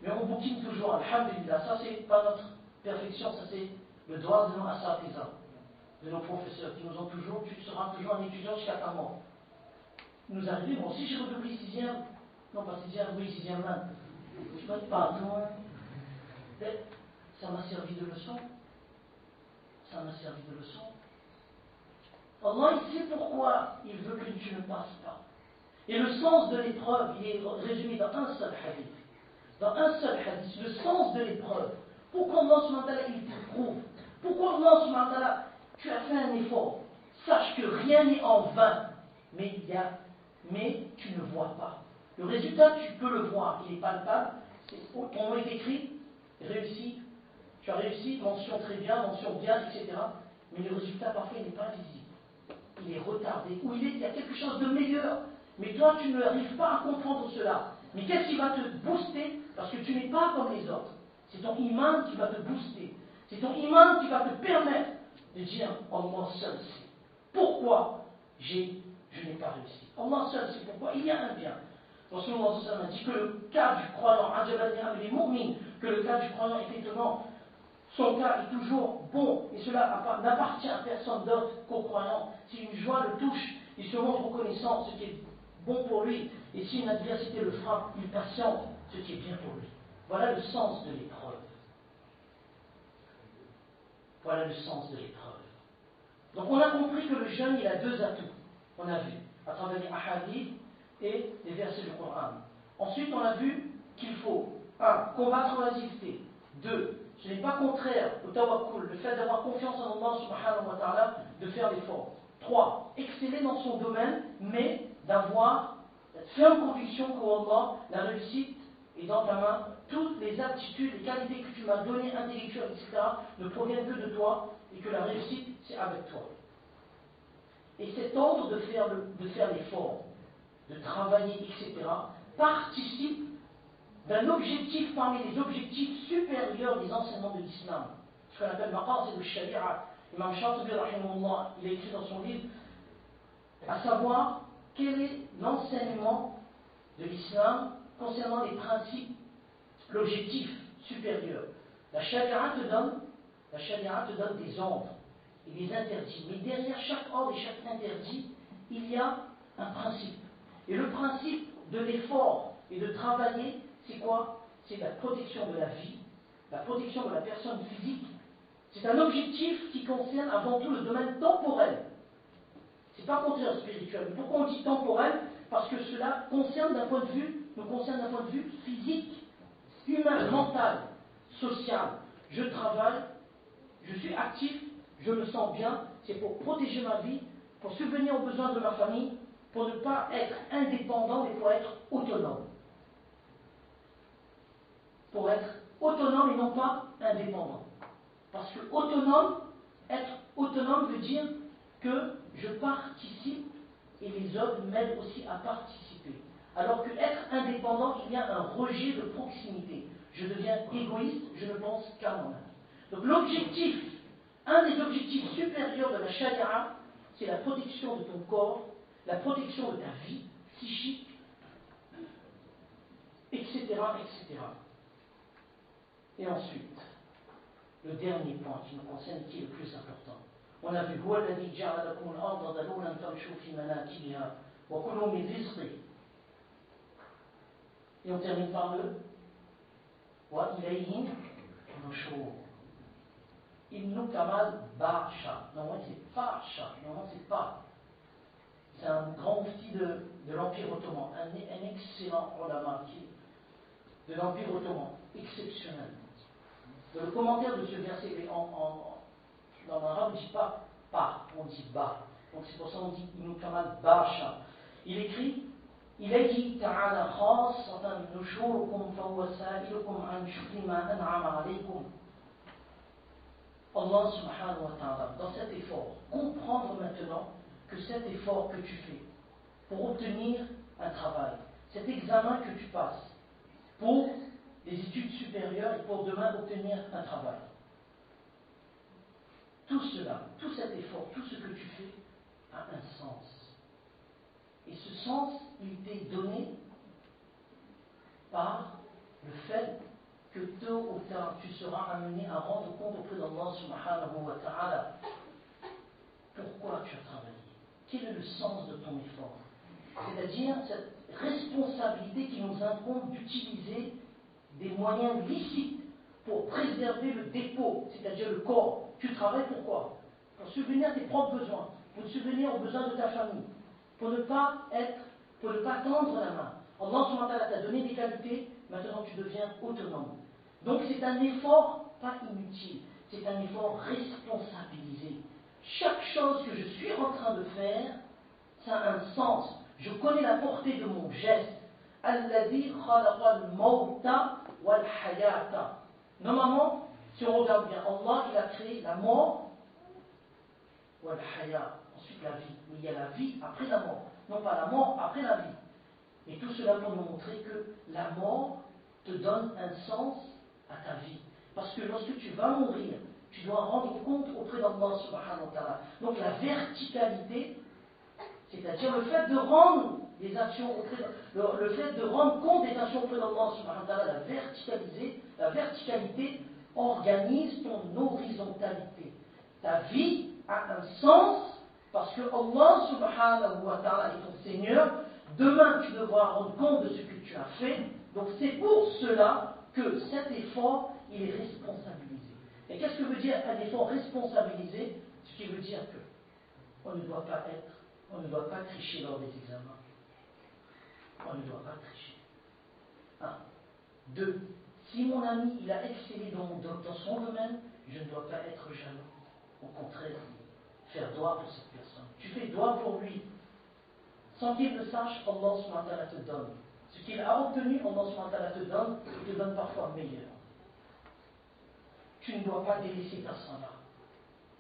Mais on bouquine toujours, alhamdulillah. Ça c'est pas notre perfection, ça c'est le droit de nos asatizans, de nos professeurs qui nous ont toujours, tu seras toujours un étudiant jusqu'à ta mort. Il nous arrive, bon, si j'ai redoublé 6e, non pas 6e, oui 6e même, je ne pas loin, mais ça m'a servi de leçon. Ça m'a servi de leçon. Allah, il sait pourquoi il veut que tu ne passes pas. Et le sens de l'épreuve, il est résumé dans un seul hadith. Dans un seul hadith, le sens de l'épreuve. Pourquoi Allah subhanahu wa ta'ala, il t'éprouve? Pourquoi Allah subhanahu wa ta'ala, tu as fait un effort? Sache que rien n'est en vain, mais tu ne vois pas. Le résultat, tu peux le voir, il est palpable. On est écrit, réussi, tu as réussi, mention très bien, mention bien, etc. Mais le résultat, parfois, il n'est pas visible. Il est retardé, ou il y a quelque chose de meilleur. Mais toi, tu n'arrives pas à comprendre cela. Mais qu'est-ce qui va te booster? Parce que tu n'es pas comme les autres. C'est ton iman qui va te booster. C'est ton iman qui va te permettre de dire Allah seul sait. Pourquoi je n'ai pas réussi? Allah seul sait pourquoi. Il y a un bien. Rasulullah sallallahu alayhi wa sallam a dit que le cas du croyant, que le cas du croyant, effectivement, son cas est toujours bon, et cela n'appartient à personne d'autre qu'au croyant. Si une joie le touche, il se montre reconnaissant, ce qui est bon pour lui, et si une adversité le frappe, il patiente, ce qui est bien pour lui. Voilà le sens de l'épreuve. Voilà le sens de l'épreuve. Donc on a compris que le jeûne, il a deux atouts. On a vu, à travers les ahadith et les versets du Coran. Ensuite, on a vu qu'il faut, 1. Combattre l'oisiveté. 2. Ce n'est pas contraire au tawakkul, le fait d'avoir confiance en Allah subhanahu wa ta'ala, de faire l'effort. 3. Exceller dans son domaine, mais d'avoir cette ferme conviction qu'Allah, la réussite est dans ta main. Toutes les aptitudes, les qualités que tu m'as données, intellectuelles, etc., ne proviennent que de toi, et que la réussite, c'est avec toi. Et cet ordre de faire l'effort, de travailler, etc., participe d'un objectif parmi les objectifs supérieurs des enseignements de l'islam, ce qu'on appelle maqasid al-sharia. Imam Shatibi, rahimahullah, il a écrit dans son livre, à savoir quel est l'enseignement de l'islam concernant les principes, l'objectif supérieur. La sharia te donne des ordres, et des interdits. Mais derrière chaque ordre et chaque interdit, il y a un principe. Et le principe de l'effort et de travailler, c'est quoi? C'est la protection de la vie, la protection de la personne physique. C'est un objectif qui concerne avant tout le domaine temporel. Ce n'est pas contraire spirituel. Mais pourquoi on dit temporel? Parce que cela concerne d'un point de vue, nous concerne d'un point de vue physique, humain, mental, social. Je travaille, je suis actif, je me sens bien, c'est pour protéger ma vie, pour subvenir aux besoins de ma famille, pour ne pas être indépendant, mais pour être autonome. Pour être autonome et non pas indépendant. Parce que autonome, être autonome veut dire que je participe et les autres m'aident aussi à participer. Alors que être indépendant, il y a un rejet de proximité. Je deviens égoïste, je ne pense qu'à moi-même. Donc l'objectif, un des objectifs supérieurs de la charia, c'est la protection de ton corps, la protection de ta vie psychique, etc., etc. Et ensuite, le dernier point qui nous concerne, qui est le plus important. On a vu هو الذي جعل لكم الأرض ذلولا فامشوا في مناكبها وكلوا من رزقه. Et on termine par le وإليه النشور. Ibn Kamal Barsha. Non, c'est Barsha. Non, c'est pas. C'est un grand mufti de l'Empire ottoman, un excellent ulama de l'Empire ottoman, exceptionnel. Le commentaire de ce verset, dans l'arabe, on ne dit pas pa, on dit ba. Donc c'est pour ça qu'on dit Ibn Kamal Barsha. Il écrit إليه تعالى خاصة نشوركم فهو سائلكم عن شكر ما أنعم عليكم. Allah subhanahu wa ta'ala, dans cet effort, comprendre maintenant que cet effort que tu fais pour obtenir un travail, cet examen que tu passes pour des études supérieures et pour demain obtenir un travail, tout cela, tout cet effort, tout ce que tu fais a un sens. Et ce sens, il t'est donné par le fait que tôt ou tard, tu seras amené à rendre compte auprès d'Allah subhanahu wa ta'ala. Pourquoi tu as travaillé? Quel est le sens de ton effort? C'est-à-dire cette responsabilité qui nous incombe d'utiliser des moyens licites pour préserver le dépôt, c'est-à-dire le corps. Tu travailles pourquoi? Pour subvenir à tes propres besoins, pour subvenir aux besoins de ta famille, pour ne pas tendre la main. Allah subhanahu wa ta'ala t'a donné des qualités, maintenant tu deviens autonome. Donc c'est un effort pas inutile, c'est un effort responsabilisé. Chaque chose que je suis en train de faire, ça a un sens. Je connais la portée de mon geste. Alladhi khalaqa al-mawta wal-hayata. Normalement, si on regarde bien, Allah il a créé la mort wal-haya, ensuite la vie. Mais il y a la vie après la mort, non pas la mort après la vie. Et tout cela pour nous montrer que la mort te donne un sens à ta vie. Parce que lorsque tu vas mourir, tu dois rendre compte auprès d'Allah subhanahu wa ta'ala. Donc la verticalité, c'est-à-dire le fait de rendre des actions le fait de rendre compte des actions auprès d'Allah subhanahu wa ta'ala, la verticalité organise ton horizontalité. Ta vie a un sens parce que Allah subhanahu wa ta'ala est ton Seigneur. Demain, tu devras rendre compte de ce que tu as fait. Donc c'est pour cela que cet effort, il est responsabilisé. Et qu'est-ce que veut dire un effort responsabilisé? Ce qui veut dire que on ne doit pas tricher lors des examens. On ne doit pas tricher. 1. 2. Si mon ami il a excellé dans son domaine, je ne dois pas être jaloux. Au contraire, faire droit pour cette personne. Tu fais droit pour lui. Sans qu'il le sache, Allah subhanahu wa ta'ala te donne. Ce qu'il a obtenu, Allah subhanahu wa ta'ala te donne, il te donne parfois meilleur. Tu ne dois pas délaisser ta salat.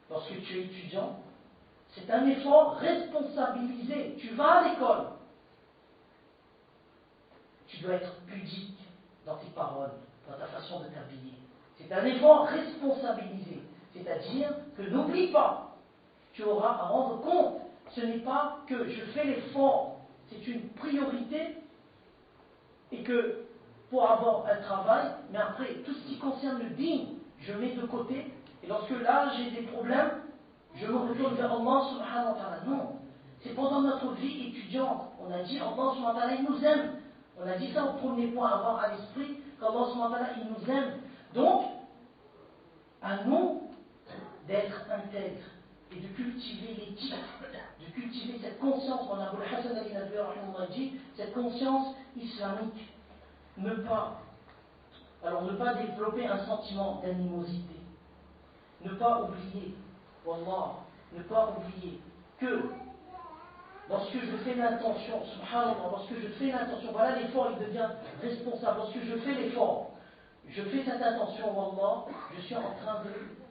Lorsque tu es étudiant, c'est un effort responsabilisé. Tu vas à l'école. Tu dois être pudique dans tes paroles, dans ta façon de t'habiller. C'est un effort responsabilisé. C'est-à-dire que n'oublie pas, tu auras à rendre compte. Ce n'est pas que je fais l'effort, c'est une priorité et que pour avoir un travail, mais après tout ce qui concerne le dîn, je mets de côté et lorsque là j'ai des problèmes, je retourne vers Allah subhanahu wa ta'ala. Non. C'est pendant notre vie étudiante. On a dit Allah subhanahu wa ta'ala, il nous aime. On a dit ça au premier point, avoir à l'esprit qu'Allah subhanahu wa ta'ala, il nous aime. Donc, à nous d'être intègres et de cultiver l'éthique, de cultiver cette conscience, on a Abul Hassan al-Nadwi dit, cette conscience islamique. Ne pas développer un sentiment d'animosité. Ne pas oublier, wallah, ne pas oublier que lorsque je fais l'intention, subhanallah, lorsque je fais l'intention, voilà l'effort, il devient responsable. Lorsque je fais l'effort, je fais cette intention, wallah, je suis en train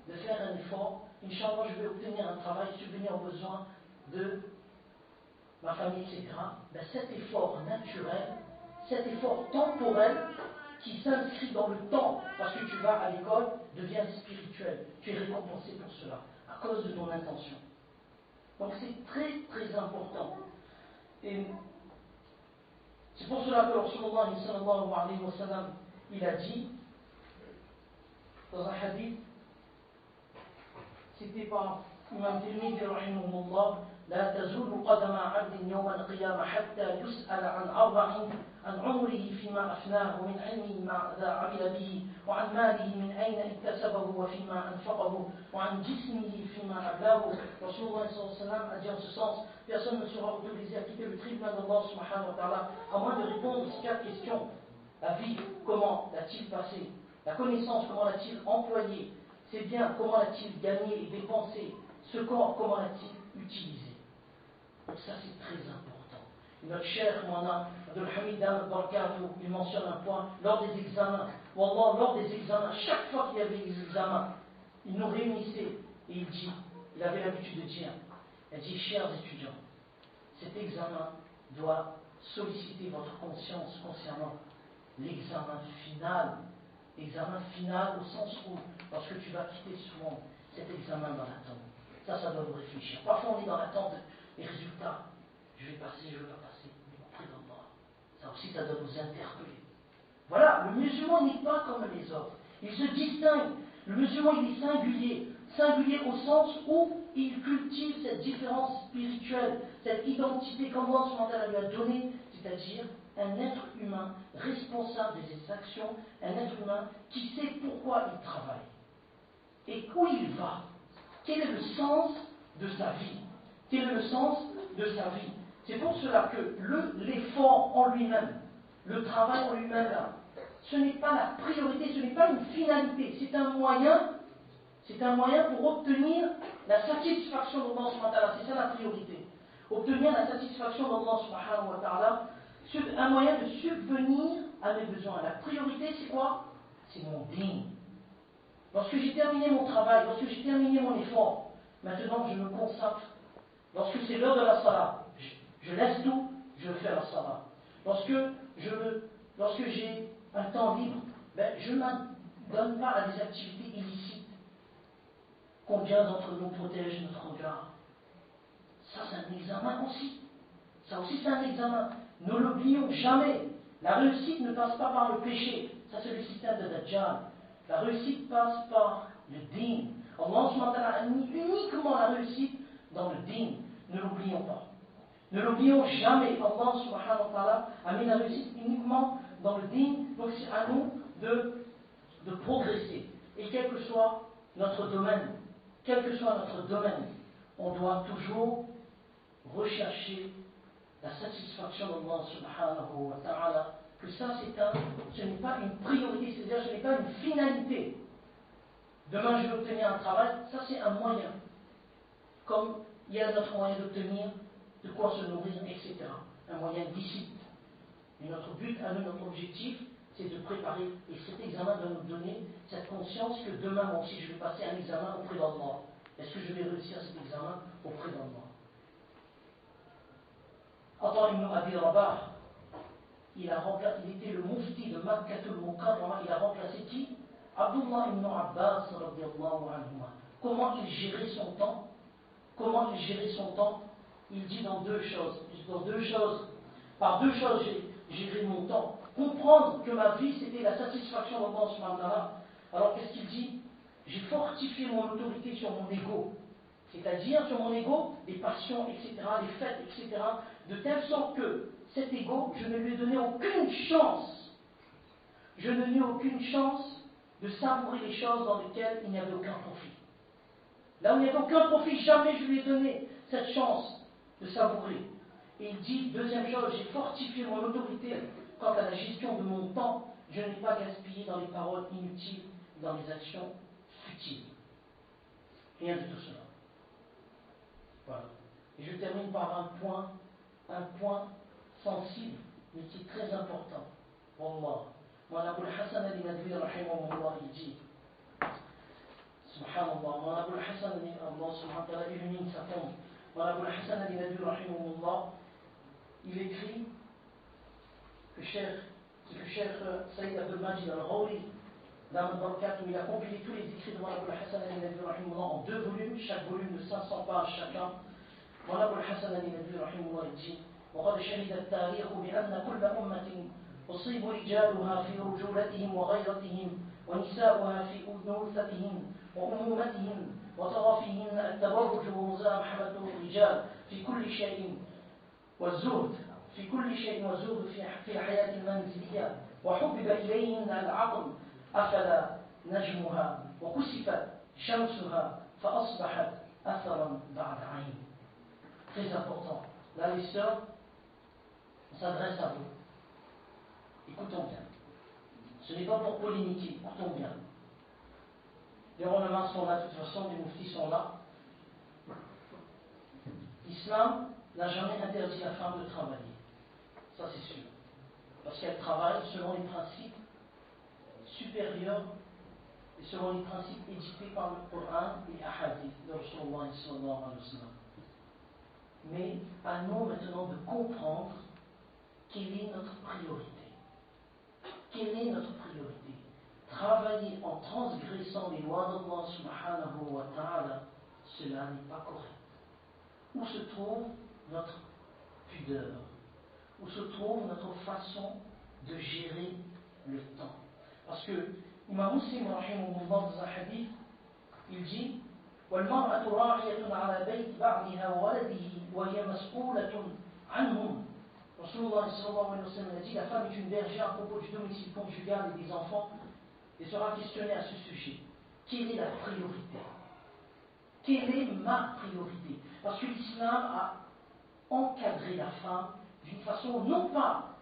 de faire un effort. Inch'Allah, je vais obtenir un travail, subvenir aux besoins de ma famille, etc. Ben, cet effort naturel, cet effort temporel, qui s'inscrit dans le temps, parce que tu vas à l'école, devient spirituel. Tu es récompensé pour cela, à cause de ton intention. Donc c'est très très important. Et c'est pour cela que Rasulullah sallallahu alayhi wa sallam, il a dit, dans un hadith, c'était par Imam Tirmidhi rahimahullah, لا تزول قدم عبد يوم القيامة حتى يسأل عن أربع: عن عمره فيما أفناه، ومن علمه ماذا عمل به، وعن ماله من أين اكتسبه وفيما أنفقه، وعن جسمه فيما أبلاه. Rasulullah sallallahu alayhi wa sallam a dit en ce sens, personne ne sera autorisé à quitter le tribunal d'Allah subhanahu wa ta'ala à moins de répondre aux 4 questions. La vie, comment l'a-t-il passé? La connaissance, comment l'a-t-il employé? Ses biens, comment l'a-t-il gagné et dépensé? Ce corps, comment l'a-t-il utilisé? Donc ça c'est très important. Et notre cher Moana Abdul Hamid al-Barkatou, il mentionne un point lors des examens. Wallah, lors des examens, chaque fois qu'il y avait des examens, il nous réunissait et il avait l'habitude de dire, il dit, chers étudiants, cet examen doit solliciter votre conscience concernant l'examen final. Examen final au sens où, lorsque tu vas quitter ce monde, cet examen dans la tombe. Ça doit vous réfléchir. Parfois on est dans l'attente des résultats. Je vais passer, je ne vais pas passer. Mais auprès d'Allah, ça aussi, ça doit nous interpeller. Voilà, le musulman n'est pas comme les autres. Il se distingue. Le musulman, il est singulier. Singulier au sens où il cultive cette différence spirituelle, cette identité qu'Allah lui a donnée, c'est-à-dire un être humain responsable de ses actions, un être humain qui sait pourquoi il travaille et où il va. Quel est le sens de sa vie? Quel est le sens de sa vie? C'est pour cela que l'effort en lui-même, le travail en lui-même, ce n'est pas la priorité, ce n'est pas une finalité, c'est un moyen pour obtenir la satisfaction d'Allah subhanahu wa ta'ala. C'est ça la priorité. Obtenir la satisfaction d'Allah subhanahu wa ta'ala, un moyen de subvenir à mes besoins. La priorité, c'est quoi? C'est mon din. Lorsque j'ai terminé mon travail, lorsque j'ai terminé mon effort, maintenant je me consacre. Lorsque c'est l'heure de la salat, je laisse tout, je fais la salat. Lorsque j'ai un temps libre, je ne m'adonne pas à des activités illicites. Combien d'entre nous protègent notre regard? Ça c'est un examen aussi. Ça aussi c'est un examen. Ne l'oublions jamais. La réussite ne passe pas par le péché. Ça c'est le système de Dajjal. La réussite passe par le din. Allah subhanahu wa ta'ala a mis uniquement la réussite dans le din. Ne l'oublions pas. Ne l'oublions jamais. Allah subhanahu wa ta'ala a mis la réussite uniquement dans le din. Donc c'est à nous de progresser. Et quel que soit notre domaine, on doit toujours rechercher la satisfaction d'Allah subhanahu wa ta'ala. Que ça ce n'est pas une priorité, c'est-à-dire ce n'est pas une finalité. Demain je vais obtenir un travail, ça c'est un moyen. Comme il y a d'autres moyens d'obtenir de quoi se nourrir, etc. Un moyen licite. Et notre but, notre objectif, c'est de préparer. Et cet examen doit nous donner cette conscience que demain, moi aussi, je vais passer un examen auprès d'Allah. Est-ce que je vais réussir cet examen auprès d'Allah? Ata ibn Abi Rabah, il était le mufti de Makkatul Mukarrama, il a remplacé qui? Abdullah ibn Abbas radiyallahu anhuma. Comment il gérait son temps? Il dit dans deux choses. Par deux choses, j'ai géré mon temps. Comprendre que ma vie, c'était la satisfaction d'Allah subhanahu wa ta'ala. Alors qu'est-ce qu'il dit? J'ai fortifié mon autorité sur mon ego. C'est-à-dire sur mon ego, les passions, etc., les fêtes, etc., de telle sorte que cet ego, je ne lui ai donné aucune chance. Je ne lui ai aucune chance de savourer les choses dans lesquelles il n'y avait aucun profit. Là où il n'y avait aucun profit, jamais je lui ai donné cette chance de savourer. Et il dit, deuxième chose, j'ai fortifié mon autorité quant à la gestion de mon temps. Je n'ai pas gaspillé dans les paroles inutiles, dans les actions futiles. Rien de tout cela. Voilà. Et je termine par un point sensible, mais qui est très important. Wallah. Mon Abul Hassan al-Nadwi, rahimahullah, il dit, subhanallah, mon Abul Hassan Allah subhanahu wa ta'ala illumine sa tombe. Mon Abul Hassan al-Nadwi, rahimahullah, il écrit que Cheikh Saïd Abdul Majid al-Ghawri, dans le Barakat, où il a compilé tous les écrits de mon Abul Hassan al-Nadwi, rahimahullah, en 2 volumes, chaque volume de 500 pages chacun. Mon Abul Hassan al-Nadwi, rahimahullah, il dit, وقد شهد التاريخ بأن كل أمة أصيب رجالها في رجولتهم وغيرتهم ونساؤها في أنوثتهم وأمومتهم وطرى فيهن التبرج ومزاحمة الرجال في كل شيء والزهد في كل شيء والزهد في الحياة المنزلية وحبب إليهن العقل أفل نجمها وكسفت شمسها فأصبحت أثرا بعد عين. Très important. Là, les sœurs, on s'adresse à vous. Écoutons bien. Ce n'est pas pour polémiquer, écoutons bien. Les ornements sont là, de toute façon, les mouftis sont là. L'islam n'a jamais interdit à la femme de travailler. Ça, c'est sûr. Parce qu'elle travaille selon les principes supérieurs et selon les principes édictés par le Coran et les hadiths de Rasulullah sallallahu alayhi wa sallam. Mais à nous maintenant de comprendre quelle est notre priorité. Quelle est notre priorité? Travailler en transgressant les lois d'Allah subhanahu wa ta'ala, cela n'est pas correct. Où se trouve notre pudeur? Où se trouve notre façon de gérer le temps? Parce que Imam Muslim, rahimahullah, dans un hadith, il dit وَالْمَرْأَةُ رَاعِيَةٌ عَلَى بَيْتِ بَعْلِهَا وَوَلَدِهِ وَهِيَ مَسْئُولَةٌ عَنْهُمْ. Rasulullah sallallahu alayhi wa sallam a dit, la femme est une bergère à propos du domicile conjugal et des enfants, et sera questionnée à ce sujet. Quelle est la priorité? Quelle est ma priorité? Parce que l'islam a encadré la femme d'une façon, non pas,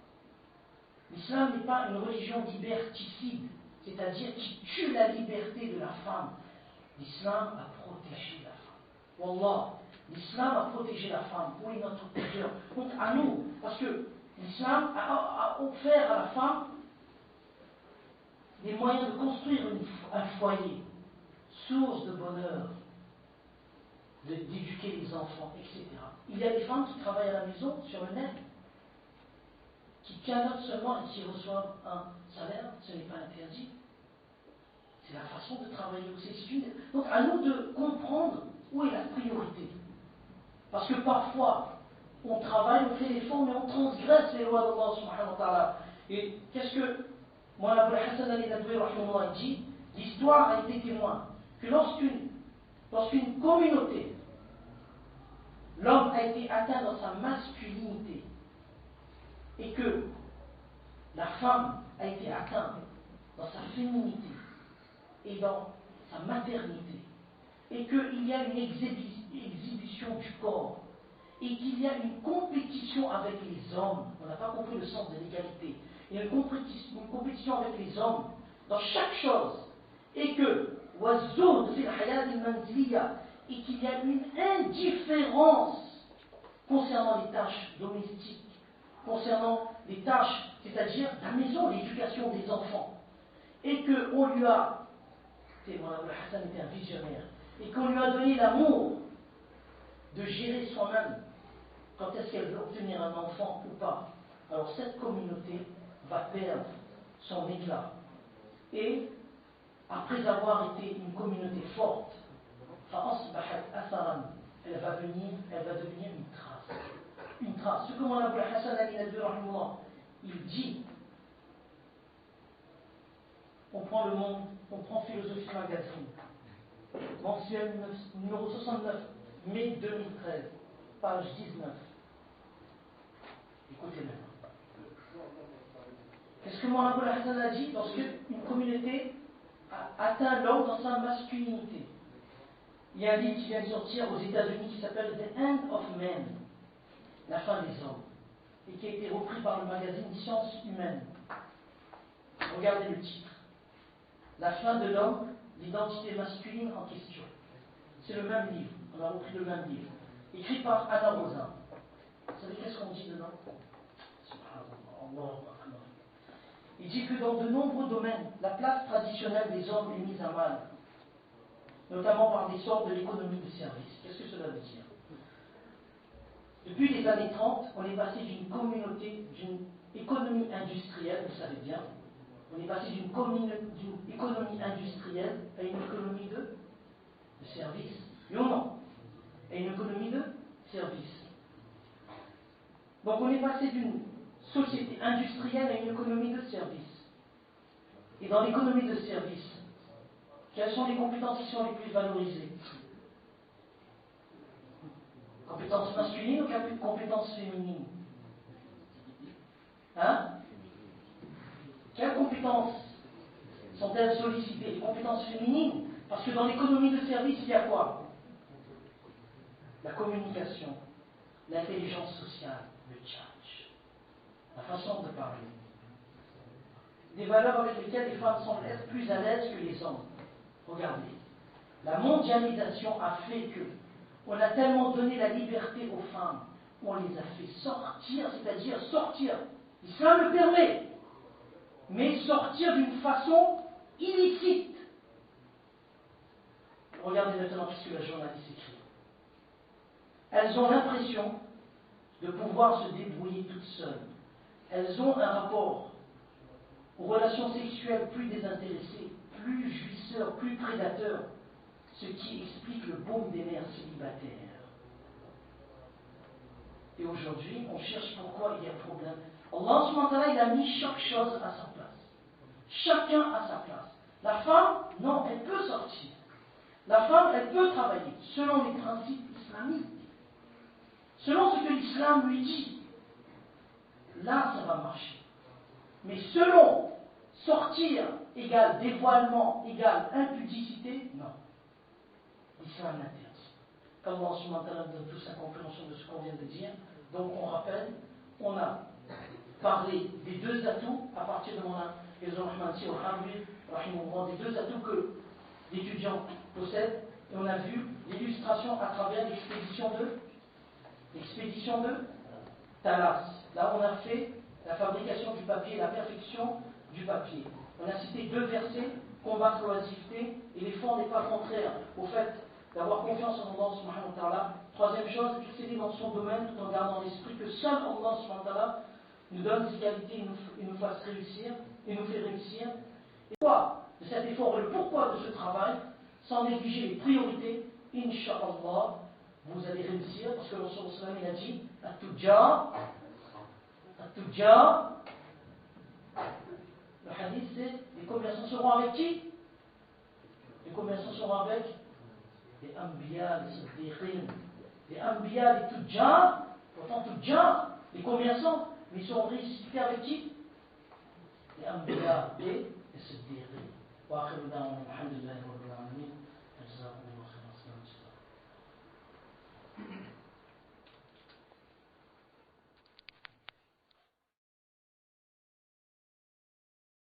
l'islam n'est pas une religion liberticide, c'est-à-dire qui tue la liberté de la femme. L'islam a protégé la femme. Wallah, l'islam a protégé la femme. Où est notre pudeur? Donc à nous, parce que l'islam a offert à la femme les moyens de construire un foyer, source de bonheur, d'éduquer les enfants, etc. Il y a des femmes qui travaillent à la maison, sur le net, qui pianotent seulement et qui reçoivent un salaire, ce n'est pas interdit. C'est la façon de travailler aussi. Donc à nous de comprendre où est la priorité. Parce que parfois, on travaille, on fait l'effort, mais on transgresse les lois d'Allah subhanahu wa ta'ala. Et qu'est-ce que Moulay Abul Hassan al-Nadwi rahimahullah dit? L'histoire a été témoin que lorsqu'une communauté, l'homme a été atteint dans sa masculinité et que la femme a été atteinte dans sa féminité et dans sa maternité, et qu'il y a une exhibition du corps, et qu'il y a une compétition avec les hommes, on n'a pas compris le sens de l'égalité, il y a une compétition avec les hommes dans chaque chose, et que et qu'il y a une indifférence concernant les tâches domestiques, concernant les tâches, c'est-à-dire la maison, l'éducation des enfants, et qu'on lui a, Hassan était un visionnaire, et qu'on lui a donné l'amour de gérer soi-même quand est-ce qu'elle veut obtenir un enfant ou pas. Alors cette communauté va perdre son éclat. Et après avoir été une communauté forte, elle va devenir une trace. Une trace. Ce que mon Abul Hassan al-Nadwi, il dit, on prend le monde, on prend Philosophie Magazine, mensuel numéro 69, mai 2013, page 19. Écoutez maintenant. Qu'est-ce que Mohammed Hassan a dit lorsque une communauté atteint l'homme dans sa masculinité? Il y a un livre qui vient de sortir aux États-Unis qui s'appelle The End of Man, la fin des hommes, et qui a été repris par le magazine Sciences Humaines. Regardez le titre. La fin de l'homme, l'identité masculine en question. C'est le même livre, on a repris le même livre, écrit par Anna Rosa. Vous savez qu'est-ce qu'on dit dedans? Il dit que dans de nombreux domaines, la place traditionnelle des hommes est mise à mal, notamment par l'essor de l'économie de service. Qu'est-ce que cela veut dire? Depuis les années 30, on est passé d'une économie industrielle, vous savez bien, on est passé d'une économie industrielle à une économie de service. Oui ou non? À une économie de service. Donc on est passé d'une société industrielle à une économie de service. Et dans l'économie de service, quelles sont les compétences qui sont les plus valorisées? Compétences masculines ou compétences féminines? Hein? Quelles compétences sont-elles sollicitées? Les compétences féminines? Parce que dans l'économie de service, il y a quoi? La communication, l'intelligence sociale, le tchatch, la façon de parler. Des valeurs avec lesquelles les femmes semblent être plus à l'aise que les hommes. Regardez, la mondialisation a fait que on a tellement donné la liberté aux femmes, on les a fait sortir, c'est-à-dire sortir. L'islam le permet, mais sortir d'une façon illicite. Regardez maintenant ce que la journaliste écrit. Elles ont l'impression de pouvoir se débrouiller toutes seules. Elles ont un rapport aux relations sexuelles plus désintéressé, plus jouisseur, plus prédateur, ce qui explique le boom des mères célibataires. Et aujourd'hui, on cherche pourquoi il y a un problème. Allah subhanahu wa ta'ala, il a mis chaque chose à sa place. Chacun à sa place. La femme, non, elle peut sortir. La femme, elle peut travailler selon les principes islamiques. Selon ce que l'islam lui dit. Là, ça va marcher. Mais selon sortir égale dévoilement, égale impudicité, non. L'islam l'interdit. Qu'Allah subhanahu wa ta'ala donne tous la compréhension de ce qu'on vient de dire. Donc on rappelle, on a parlé des deux atouts à partir de mon des deux atouts que l'étudiant possède, et on a vu l'illustration à travers l'expédition de Talas. Là on a fait la fabrication du papier, la perfection du papier. On a cité deux versets, combattre l'oisiveté, et l'effort n'est pas contraire au fait d'avoir confiance en Allah subhanahu wa ta'ala. Troisième chose, exceller dans son domaine tout en gardant l'esprit que seul Allah subhanahu wa ta'ala nous donne ces qualités et nous fasse réussir, et nous fait réussir. Et quoi de cet effort et le pourquoi de ce travail, sans négliger les priorités, Inch'Allah, vous allez réussir, parce que le Rasul sallam il a dit, At-Tujjar, le hadith c'est, les commerçants seront avec qui? Les commerçants seront avec les Anbiya, les Siddiqin, les Anbiya, les Tujjar, pourtant Tujjar, les commerçants, mais ils seront ressuscités avec qui? Les Anbiya et les Siddiqin. Wa akhiru da'wana, alhamdulillah.